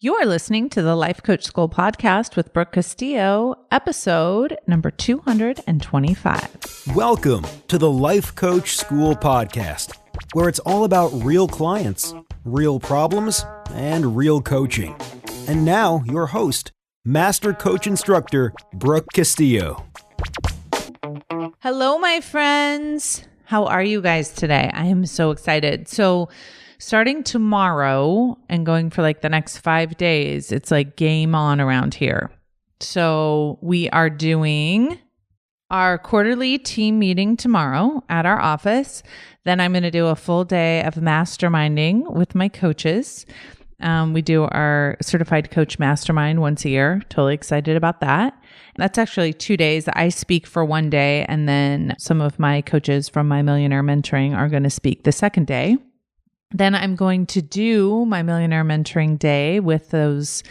You're listening to the Life Coach School podcast with Brooke Castillo, episode number 225. Welcome to the Life Coach School podcast, where it's all about real clients, real problems, and real coaching. And now, your host, Master Coach Instructor, Brooke Castillo. Hello, my friends. How are you guys today? I am so excited. So, starting tomorrow and going for like the next 5 days, it's like game on around here. So we are doing our quarterly team meeting tomorrow at our office. Then I'm going to do a full day of masterminding with my coaches. We do our certified coach mastermind once a year. Totally excited about that. That's actually 2 days. I speak for one day, and then some of my coaches from my Millionaire Mentoring are going to speak the second day. Then I'm going to do my Millionaire Mentoring Day with those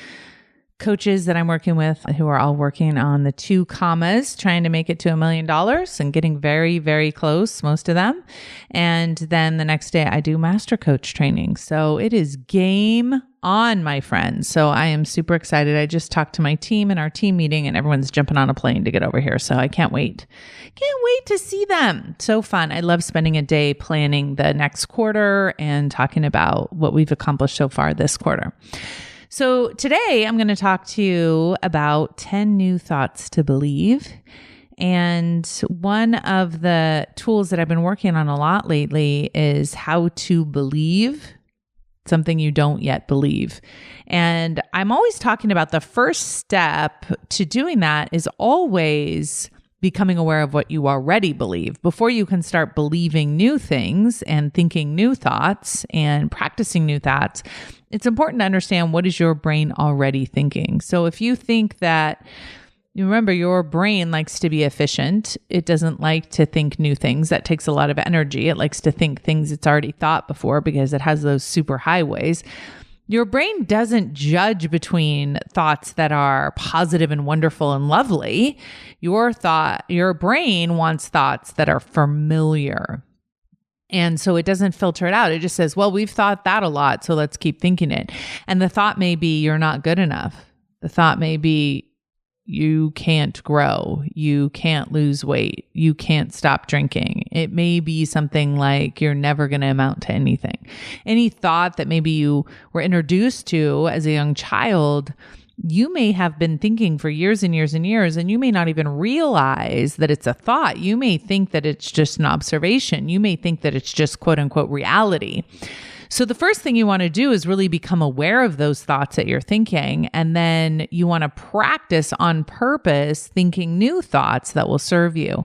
coaches that I'm working with who are all working on the 2 commas, trying to make it to $1 million and getting very, very close, most of them. And then the next day I do Master Coach training. So it is game on, my friends. So I am super excited. I just talked to my team in our team meeting and everyone's jumping on a plane to get over here. So I can't wait. Can't wait to see them. So fun. I love spending a day planning the next quarter and talking about what we've accomplished so far this quarter. So today I'm going to talk to you about 10 new thoughts to believe. And one of the tools that I've been working on a lot lately is how to believe something you don't yet believe. And I'm always talking about the first step to doing that is always becoming aware of what you already believe before you can start believing new things and thinking new thoughts and practicing new thoughts. It's important to understand what is your brain already thinking. So if you think that, you remember, your brain likes to be efficient. It doesn't like to think new things. That takes a lot of energy. It likes to think things it's already thought before because it has those super highways. Your brain doesn't judge between thoughts that are positive and wonderful and lovely. Your brain wants thoughts that are familiar. And so it doesn't filter it out. It just says, well, we've thought that a lot, so let's keep thinking it. And the thought may be you're not good enough. The thought may be you can't grow, you can't lose weight, you can't stop drinking. It may be something like you're never going to amount to anything. Any thought that maybe you were introduced to as a young child, you may have been thinking for years and years and years, and you may not even realize that it's a thought. You may think that it's just an observation. You may think that it's just quote unquote reality. So the first thing you want to do is really become aware of those thoughts that you're thinking. And then you want to practice on purpose thinking new thoughts that will serve you.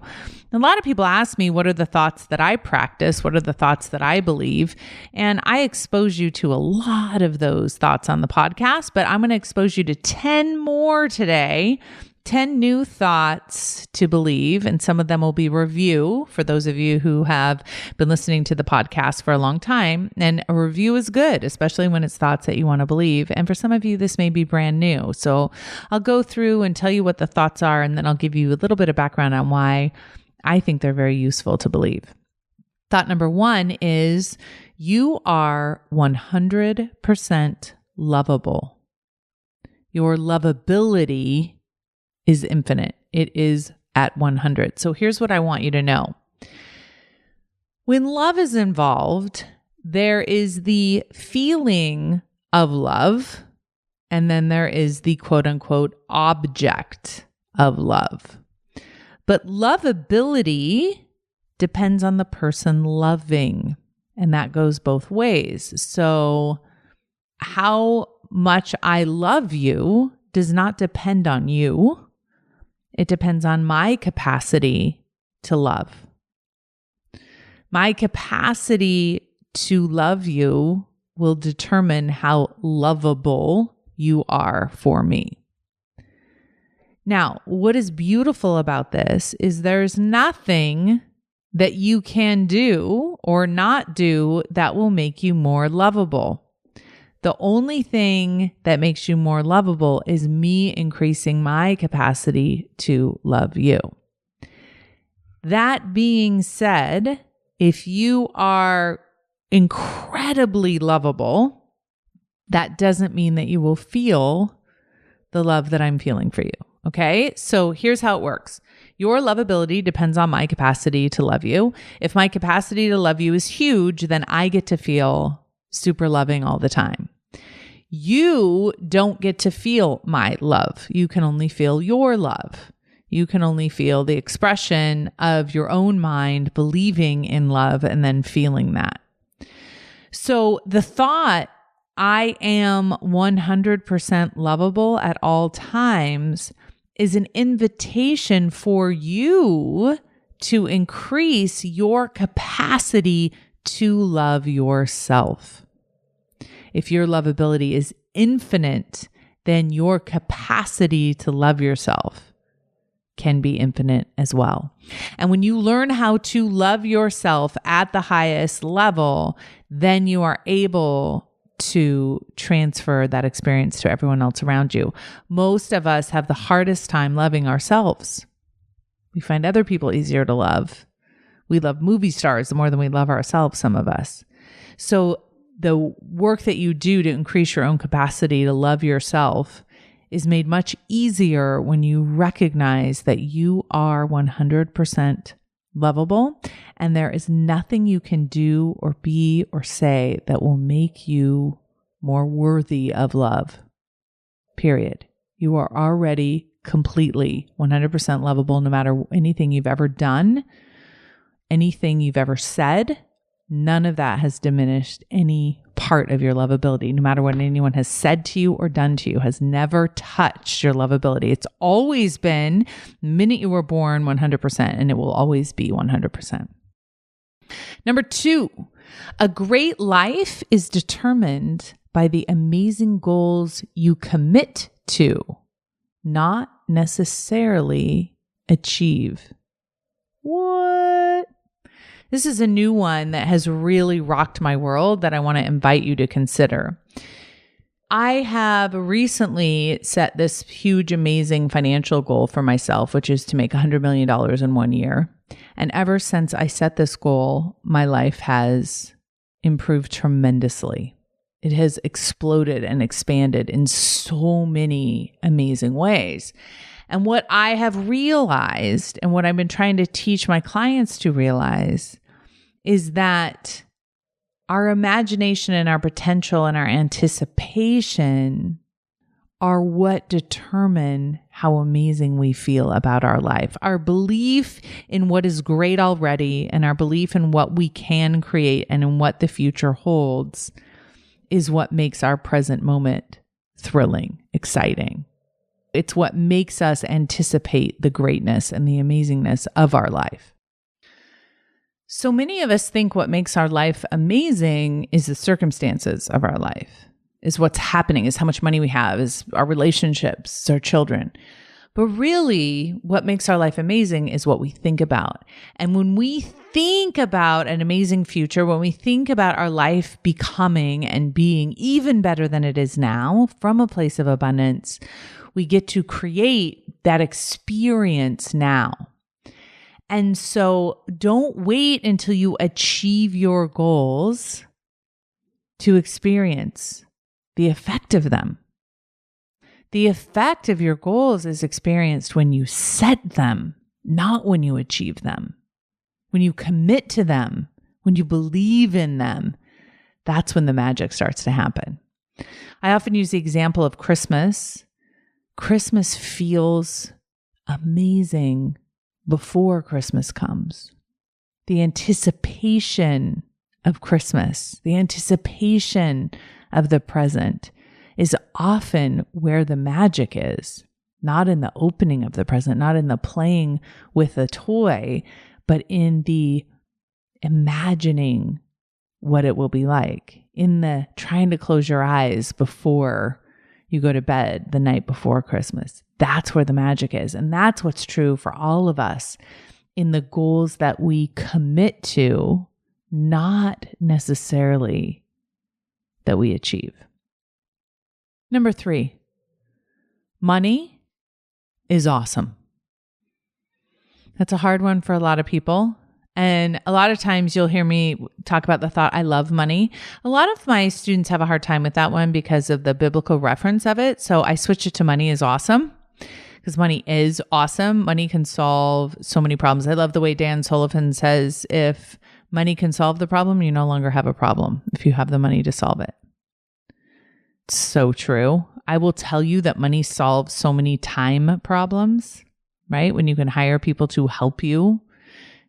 A lot of people ask me, what are the thoughts that I practice? What are the thoughts that I believe? And I expose you to a lot of those thoughts on the podcast, but I'm going to expose you to 10 more today. 10 new thoughts to believe, and some of them will be review for those of you who have been listening to the podcast for a long time. And a review is good, especially when it's thoughts that you want to believe. And for some of you, this may be brand new. So I'll go through and tell you what the thoughts are, and then I'll give you a little bit of background on why I think they're very useful to believe. Thought number 1 is you are 100% lovable. Your lovability is infinite. It is at 100. So here's what I want you to know. When love is involved, there is the feeling of love, and then there is the quote unquote object of love. But lovability depends on the person loving, and that goes both ways. So how much I love you does not depend on you. It depends on my capacity to love. My capacity to love you will determine how lovable you are for me. Now, what is beautiful about this is there's nothing that you can do or not do that will make you more lovable. The only thing that makes you more lovable is me increasing my capacity to love you. That being said, if you are incredibly lovable, that doesn't mean that you will feel the love that I'm feeling for you. Okay. So here's how it works. Your lovability depends on my capacity to love you. If my capacity to love you is huge, then I get to feel super loving all the time. You don't get to feel my love. You can only feel your love. You can only feel the expression of your own mind believing in love and then feeling that. So the thought, I am 100% lovable at all times, is an invitation for you to increase your capacity to love yourself. If your lovability is infinite, then your capacity to love yourself can be infinite as well. And when you learn how to love yourself at the highest level, then you are able to transfer that experience to everyone else around you. Most of us have the hardest time loving ourselves. We find other people easier to love. We love movie stars more than we love ourselves, some of us. So the work that you do to increase your own capacity to love yourself is made much easier when you recognize that you are 100% lovable, and there is nothing you can do or be or say that will make you more worthy of love. Period. You are already completely 100% lovable no matter anything you've ever done, anything you've ever said. None of that has diminished any part of your lovability. No matter what anyone has said to you or done to you has never touched your lovability. It's always been, the minute you were born, 100%, and it will always be 100%. Number 2, a great life is determined by the amazing goals you commit to, not necessarily achieve. What? This is a new one that has really rocked my world that I want to invite you to consider. I have recently set this huge, amazing financial goal for myself, which is to make $100 million in 1 year. And ever since I set this goal, my life has improved tremendously. It has exploded and expanded in so many amazing ways. And what I have realized, and what I've been trying to teach my clients to realize, is that our imagination and our potential and our anticipation are what determine how amazing we feel about our life. Our belief in what is great already and our belief in what we can create and in what the future holds is what makes our present moment thrilling, exciting. It's what makes us anticipate the greatness and the amazingness of our life. So many of us think what makes our life amazing is the circumstances of our life, is what's happening, is how much money we have, is our relationships, our children. But really, what makes our life amazing is what we think about. And when we think about an amazing future, when we think about our life becoming and being even better than it is now from a place of abundance, we get to create that experience now. And so don't wait until you achieve your goals to experience the effect of them. The effect of your goals is experienced when you set them, not when you achieve them. When you commit to them, when you believe in them, that's when the magic starts to happen. I often use the example of Christmas. Christmas feels amazing before Christmas comes. The anticipation of Christmas, the anticipation of the present is often where the magic is, not in the opening of the present, not in the playing with a toy, but in the imagining what it will be like, in the trying to close your eyes before you go to bed the night before Christmas. That's where the magic is. And that's what's true for all of us in the goals that we commit to, not necessarily that we achieve. Number 3, money is awesome. That's a hard one for a lot of people. And a lot of times you'll hear me talk about the thought, I love money. A lot of my students have a hard time with that one because of the biblical reference of it. So I switch it to money is awesome, because money is awesome. Money can solve so many problems. I love the way Dan Sullivan says, if money can solve the problem, you no longer have a problem if you have the money to solve it. It's so true. I will tell you that money solves so many time problems, right? When you can hire people to help you.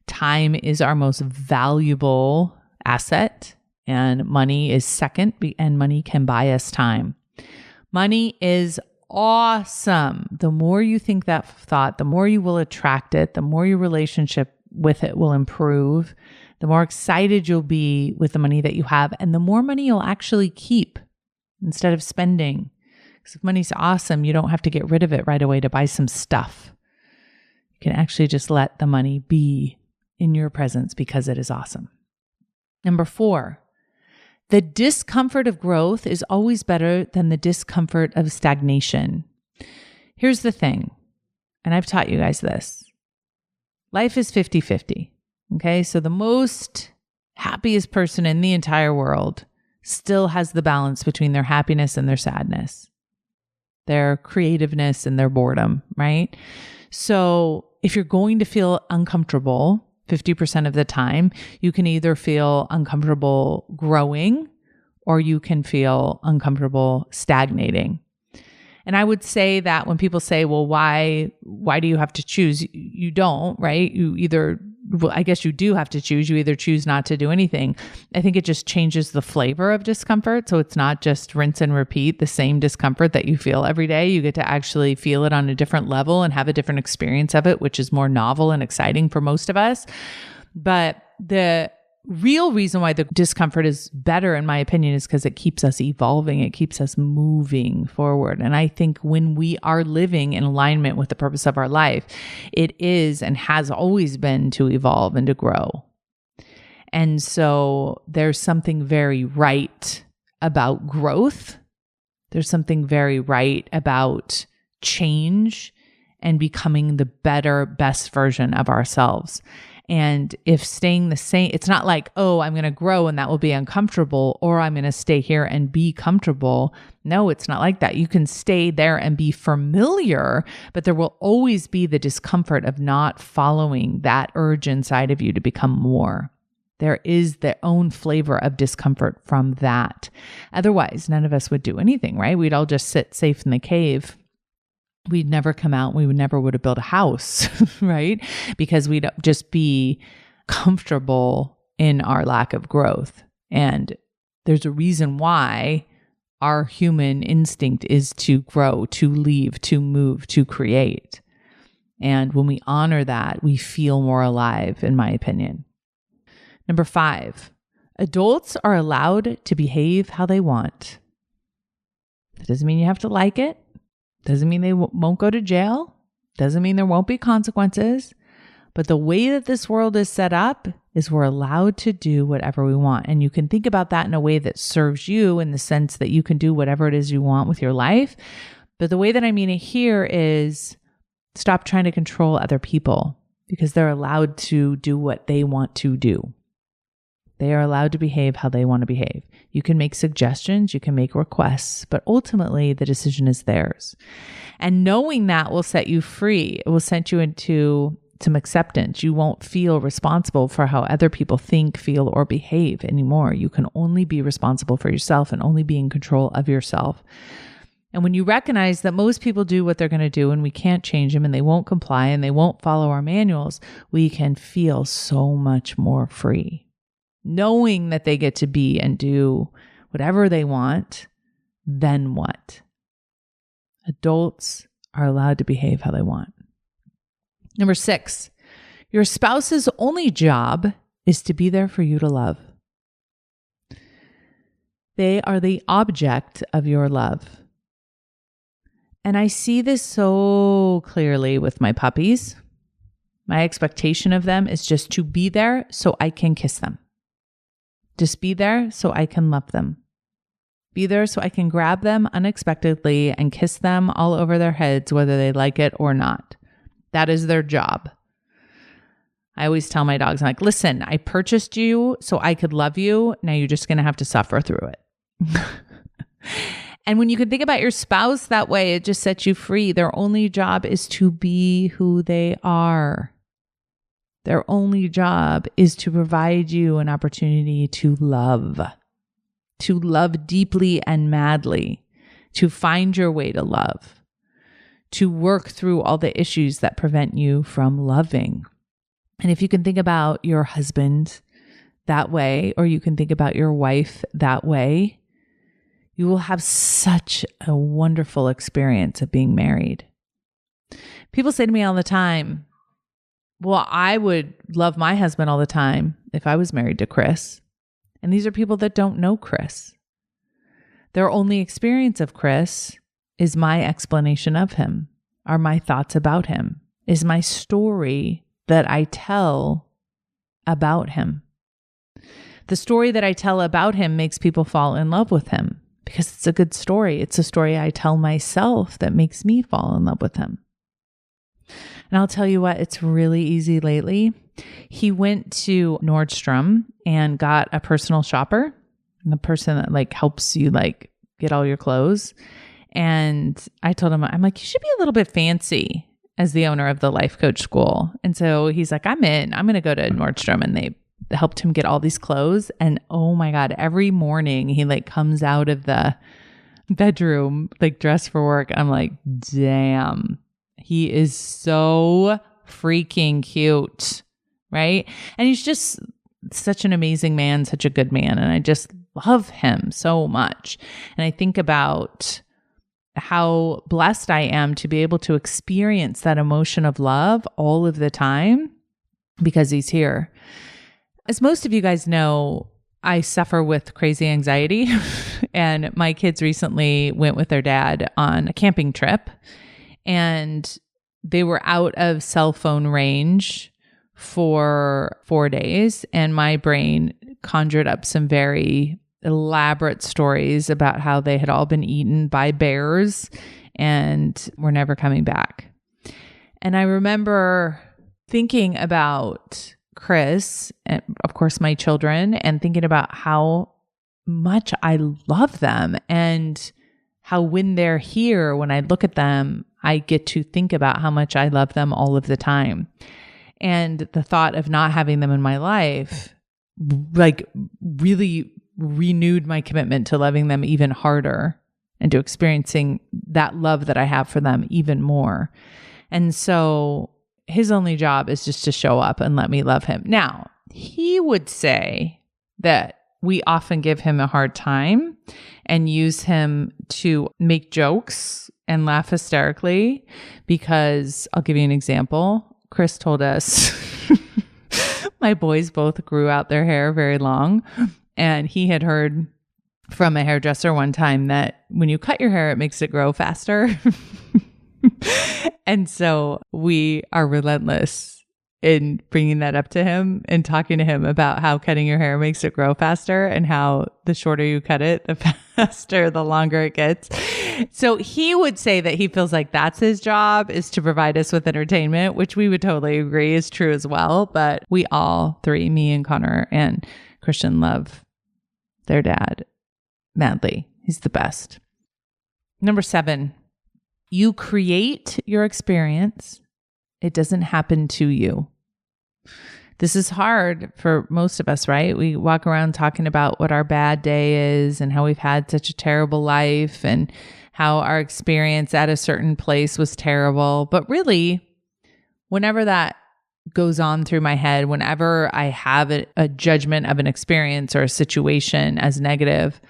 Time is our most valuable asset, and money is second, and money can buy us time. Money is awesome. The more you think that thought, the more you will attract it, the more your relationship with it will improve, the more excited you'll be with the money that you have, and the more money you'll actually keep instead of spending. Because if money's awesome, you don't have to get rid of it right away to buy some stuff. You can actually just let the money be in your presence because it is awesome. Number 4, the discomfort of growth is always better than the discomfort of stagnation. Here's the thing, and I've taught you guys this. Life is 50-50, okay? So the most happiest person in the entire world still has the balance between their happiness and their sadness, their creativeness and their boredom, right? So if you're going to feel uncomfortable 50% of the time, you can either feel uncomfortable growing or you can feel uncomfortable stagnating. And I would say that when people say, well, why do you have to choose? You don't, right? I guess you do have to choose. You either choose not to do anything. I think it just changes the flavor of discomfort. So it's not just rinse and repeat the same discomfort that you feel every day. You get to actually feel it on a different level and have a different experience of it, which is more novel and exciting for most of us. But the real reason why the discomfort is better, in my opinion, is because it keeps us evolving. It keeps us moving forward. And I think when we are living in alignment with the purpose of our life, it is and has always been to evolve and to grow. And so there's something very right about growth. There's something very right about change and becoming the better, best version of ourselves. And if staying the same, it's not like, oh, I'm going to grow and that will be uncomfortable, or I'm going to stay here and be comfortable. No, it's not like that. You can stay there and be familiar, but there will always be the discomfort of not following that urge inside of you to become more. There is their own flavor of discomfort from that. Otherwise, none of us would do anything, right? We'd all just sit safe in the cave. We'd never come out. We would never have built a house, right? Because we'd just be comfortable in our lack of growth. And there's a reason why our human instinct is to grow, to leave, to move, to create. And when we honor that, we feel more alive, in my opinion. Number 5, adults are allowed to behave how they want. That doesn't mean you have to like it. Doesn't mean they won't go to jail. Doesn't mean there won't be consequences. But the way that this world is set up is we're allowed to do whatever we want. And you can think about that in a way that serves you, in the sense that you can do whatever it is you want with your life. But the way that I mean it here is stop trying to control other people, because they're allowed to do what they want to do. They are allowed to behave how they want to behave. You can make suggestions, you can make requests, but ultimately the decision is theirs. And knowing that will set you free. It will send you into some acceptance. You won't feel responsible for how other people think, feel, or behave anymore. You can only be responsible for yourself and only be in control of yourself. And when you recognize that most people do what they're going to do and we can't change them and they won't comply and they won't follow our manuals, we can feel so much more free. Knowing that they get to be and do whatever they want, then what? Adults are allowed to behave how they want. Number 6, your spouse's only job is to be there for you to love. They are the object of your love. And I see this so clearly with my puppies. My expectation of them is just to be there so I can kiss them. Just be there so I can love them. Be there so I can grab them unexpectedly and kiss them all over their heads, whether they like it or not. That is their job. I always tell my dogs, I'm like, listen, I purchased you so I could love you. Now you're just going to have to suffer through it. And when you can think about your spouse that way, it just sets you free. Their only job is to be who they are. Their only job is to provide you an opportunity to love deeply and madly, to find your way to love, to work through all the issues that prevent you from loving. And if you can think about your husband that way, or you can think about your wife that way, you will have such a wonderful experience of being married. People say to me all the time, well, I would love my husband all the time if I was married to Chris. And these are people that don't know Chris. Their only experience of Chris is my explanation of him, are my thoughts about him, is my story that I tell about him. The story that I tell about him makes people fall in love with him because it's a good story. It's a story I tell myself that makes me fall in love with him. And I'll tell you what, it's really easy lately. He went to Nordstrom and got a personal shopper, the person that helps you get all your clothes. And I told him, I'm like, you should be a little bit fancy as the owner of the life coach school. And so he's like, I'm in. I'm going to go to Nordstrom. And they helped him get all these clothes. And oh my God, every morning he comes out of the bedroom dressed for work. I'm like, damn, he is so freaking cute, right? And he's just such an amazing man, such a good man. And I just love him so much. And I think about how blessed I am to be able to experience that emotion of love all of the time because he's here. As most of you guys know, I suffer with crazy anxiety, and my kids recently went with their dad on a camping trip, and they were out of cell phone range for 4 days, and my brain conjured up some very elaborate stories about how they had all been eaten by bears and were never coming back. And I remember thinking about Chris and of course my children, and thinking about how much I love them and how when they're here, when I look at them, I get to think about how much I love them all of the time. And the thought of not having them in my life really renewed my commitment to loving them even harder and to experiencing that love that I have for them even more. And so his only job is just to show up and let me love him. Now, he would say that we often give him a hard time and use him to make jokes and laugh hysterically because I'll give you an example. Chris told us my boys both grew out their hair very long, and he had heard from a hairdresser one time that when you cut your hair, it makes it grow faster. And so we are relentless in bringing that up to him and talking to him about how cutting your hair makes it grow faster and how the shorter you cut it, the faster, the longer it gets. So he would say that he feels like that's his job, is to provide us with entertainment, which we would totally agree is true as well. But we all three, me and Connor and Christian, love their dad madly. He's the best. Number 7, you create your experience. It doesn't happen to you. This is hard for most of us, right? We walk around talking about what our bad day is and how we've had such a terrible life and how our experience at a certain place was terrible. But really, whenever that goes on through my head, whenever I have a judgment of an experience or a situation as negative,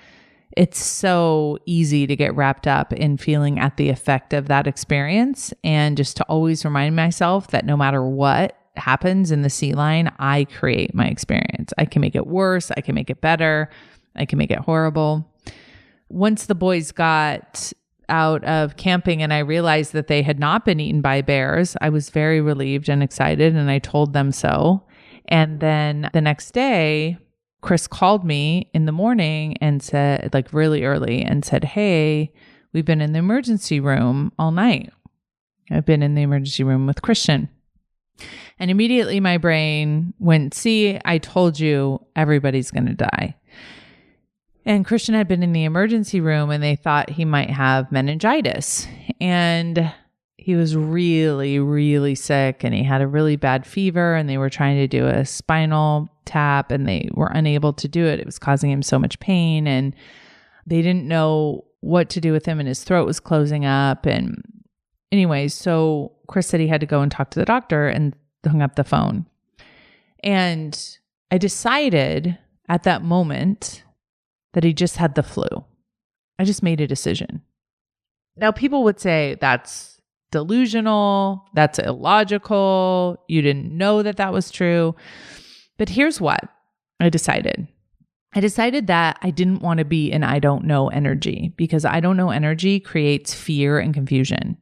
it's so easy to get wrapped up in feeling at the effect of that experience, and just to always remind myself that no matter what happens in the sea line, I create my experience. I can make it worse. I can make it better. I can make it horrible. Once the boys got out of camping and I realized that they had not been eaten by bears, I was very relieved and excited, and I told them so. And then the next day, Chris called me in the morning and said, really early, and said, "Hey, we've been in the emergency room all night. I've been in the emergency room with Christian." And immediately my brain went, see, I told you everybody's going to die. And Christian had been in the emergency room and they thought he might have meningitis. And he was really, really sick and he had a really bad fever and they were trying to do a spinal tap and they were unable to do it. It was causing him so much pain and they didn't know what to do with him and his throat was closing up. And anyway, so Chris said he had to go and talk to the doctor and hung up the phone. And I decided at that moment that he just had the flu. I just made a decision. Now, people would say that's delusional, that's illogical, you didn't know that that was true. But here's what I decided. I decided that I didn't want to be in I don't know energy because I don't know energy creates fear and confusion.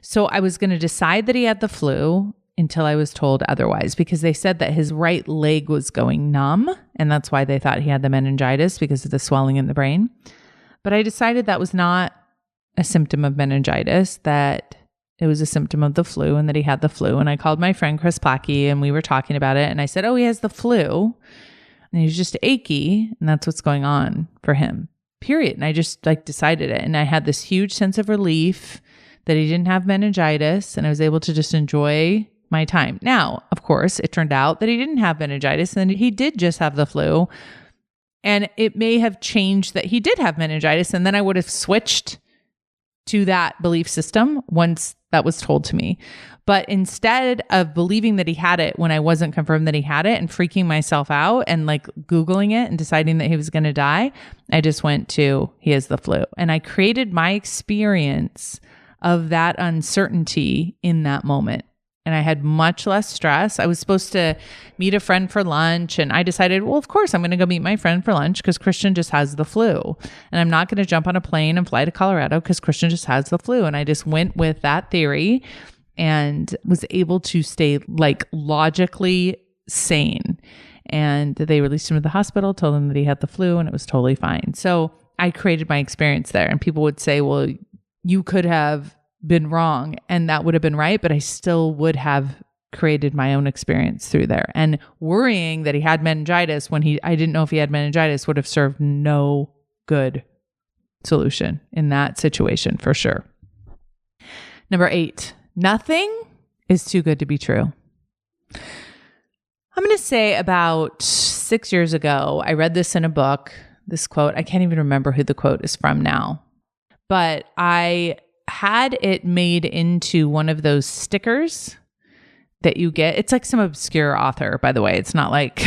So I was going to decide that he had the flu until I was told otherwise, because they said that his right leg was going numb, and that's why they thought he had the meningitis because of the swelling in the brain. But I decided that was not a symptom of meningitis, that it was a symptom of the flu and that he had the flu. And I called my friend Chris Plackey and we were talking about it. And I said, oh, he has the flu and he's just achy. And that's what's going on for him, period. And I just decided it. And I had this huge sense of relief that he didn't have meningitis and I was able to just enjoy my time. Now, of course, it turned out that he didn't have meningitis and he did just have the flu. And it may have changed that he did have meningitis. And then I would have switched to that belief system once that was told to me. But instead of believing that he had it when I wasn't confirmed that he had it and freaking myself out and Googling it and deciding that he was going to die, I just went to, he has the flu. And I created my experience of that uncertainty in that moment. And I had much less stress. I was supposed to meet a friend for lunch. And I decided, well, of course, I'm going to go meet my friend for lunch because Christian just has the flu. And I'm not going to jump on a plane and fly to Colorado because Christian just has the flu. And I just went with that theory and was able to stay logically sane. And they released him to the hospital, told him that he had the flu, and it was totally fine. So I created my experience there. And people would say, well, you could have been wrong and that would have been right, but I still would have created my own experience through there. And worrying that he had meningitis when I didn't know if he had meningitis would have served no good solution in that situation for sure. Number 8, nothing is too good to be true. I'm going to say about 6 years ago, I read this in a book, this quote. I can't even remember who the quote is from now, but I had it made into one of those stickers that you get. It's like some obscure author, by the way. It's not like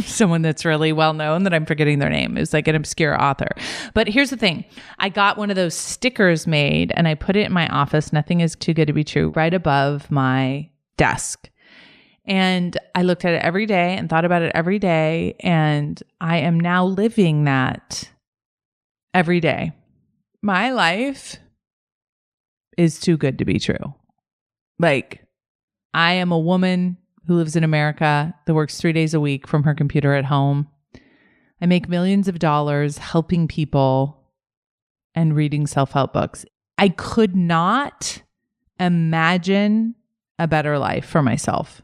someone that's really well known that I'm forgetting their name. It's like an obscure author. But here's the thing. I got one of those stickers made and I put it in my office. Nothing is too good to be true, right above my desk. And I looked at it every day and thought about it every day. And I am now living that every day. My life is too good to be true. I am a woman who lives in America that works 3 days a week from her computer at home. I make millions of dollars helping people and reading self-help books. I could not imagine a better life for myself.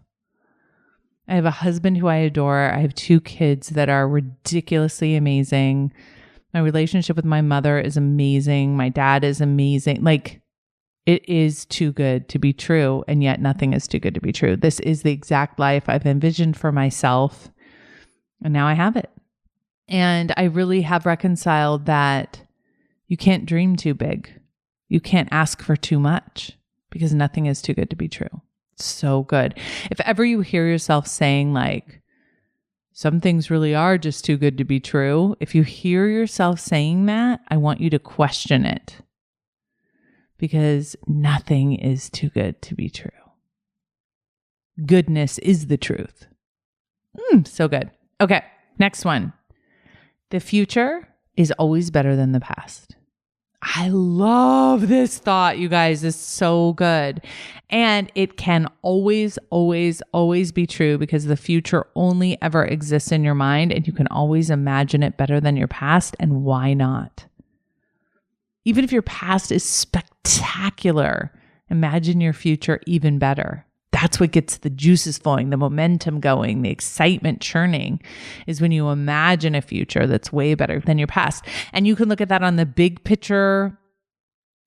I have a husband who I adore. I have 2 kids that are ridiculously amazing. My relationship with my mother is amazing. My dad is amazing. It is too good to be true, and yet nothing is too good to be true. This is the exact life I've envisioned for myself, and now I have it. And I really have reconciled that you can't dream too big. You can't ask for too much because nothing is too good to be true. It's so good. If ever you hear yourself saying some things really are just too good to be true, if you hear yourself saying that, I want you to question it. Because nothing is too good to be true. Goodness is the truth. So good. Okay, next one. The future is always better than the past. I love this thought, you guys. It's so good. And it can always, always, always be true because the future only ever exists in your mind and you can always imagine it better than your past. And why not? Even if your past is spectacular, imagine your future even better. That's what gets the juices flowing, the momentum going, the excitement churning, is when you imagine a future that's way better than your past. And you can look at that on the big picture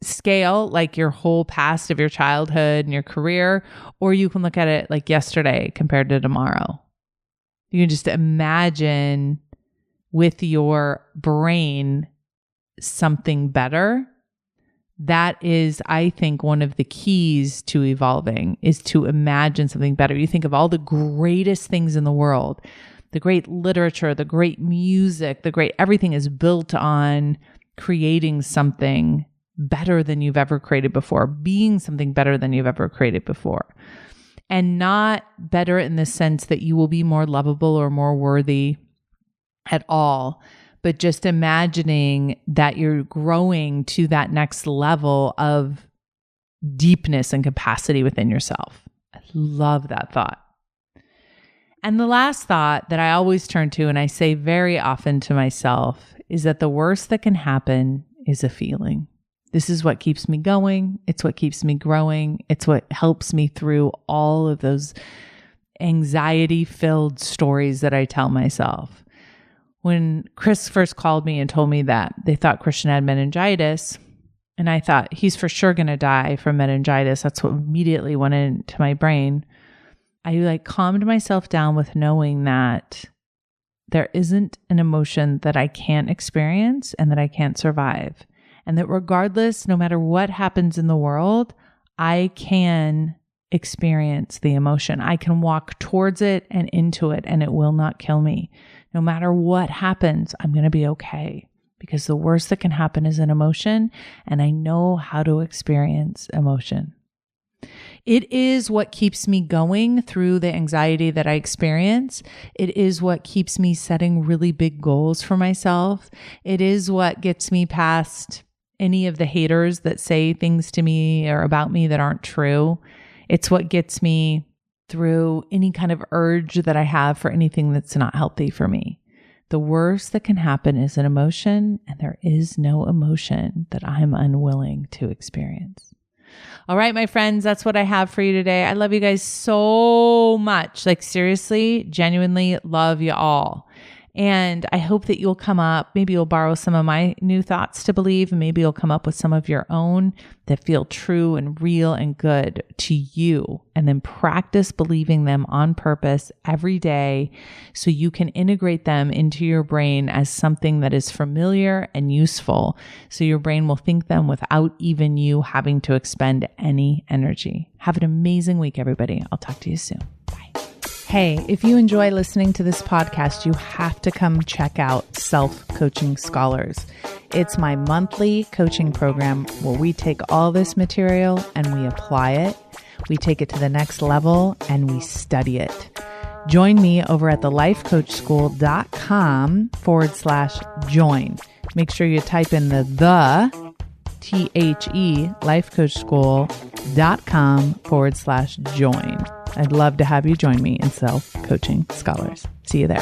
scale, like your whole past of your childhood and your career, or you can look at it like yesterday compared to tomorrow. You can just imagine with your brain something better. That is, I think, one of the keys to evolving, is to imagine something better. You think of all the greatest things in the world, the great literature, the great music, everything is built on creating something better than you've ever created before, being something better than you've ever created before. And not better in the sense that you will be more lovable or more worthy at all, but just imagining that you're growing to that next level of deepness and capacity within yourself. I love that thought. And the last thought that I always turn to, and I say very often to myself, is that the worst that can happen is a feeling. This is what keeps me going. It's what keeps me growing. It's what helps me through all of those anxiety-filled stories that I tell myself. When Chris first called me and told me that they thought Christian had meningitis, and I thought he's for sure going to die from meningitis, that's what immediately went into my brain. I calmed myself down with knowing that there isn't an emotion that I can't experience and that I can't survive. And that regardless, no matter what happens in the world, I can experience the emotion. I can walk towards it and into it, and it will not kill me. No matter what happens, I'm going to be okay, because the worst that can happen is an emotion, and I know how to experience emotion. It is what keeps me going through the anxiety that I experience. It is what keeps me setting really big goals for myself. It is what gets me past any of the haters that say things to me or about me that aren't true. It's what gets me through any kind of urge that I have for anything that's not healthy for me. The worst that can happen is an emotion, and there is no emotion that I'm unwilling to experience. All right, my friends, that's what I have for you today. I love you guys so much. Like, seriously, genuinely love you all. And I hope that you'll come up, maybe you'll borrow some of my new thoughts to believe, and maybe you'll come up with some of your own that feel true and real and good to you, and then practice believing them on purpose every day so you can integrate them into your brain as something that is familiar and useful, so your brain will think them without even you having to expend any energy. Have an amazing week, everybody. I'll talk to you soon. Bye. Hey, if you enjoy listening to this podcast, you have to come check out Self-Coaching Scholars. It's my monthly coaching program where we take all this material and we apply it. We take it to the next level and we study it. Join me over at thelifecoachschool.com/join. Make sure you type in the THE lifecoachschool.com/join. I'd love to have you join me in Self-Coaching Scholars. See you there.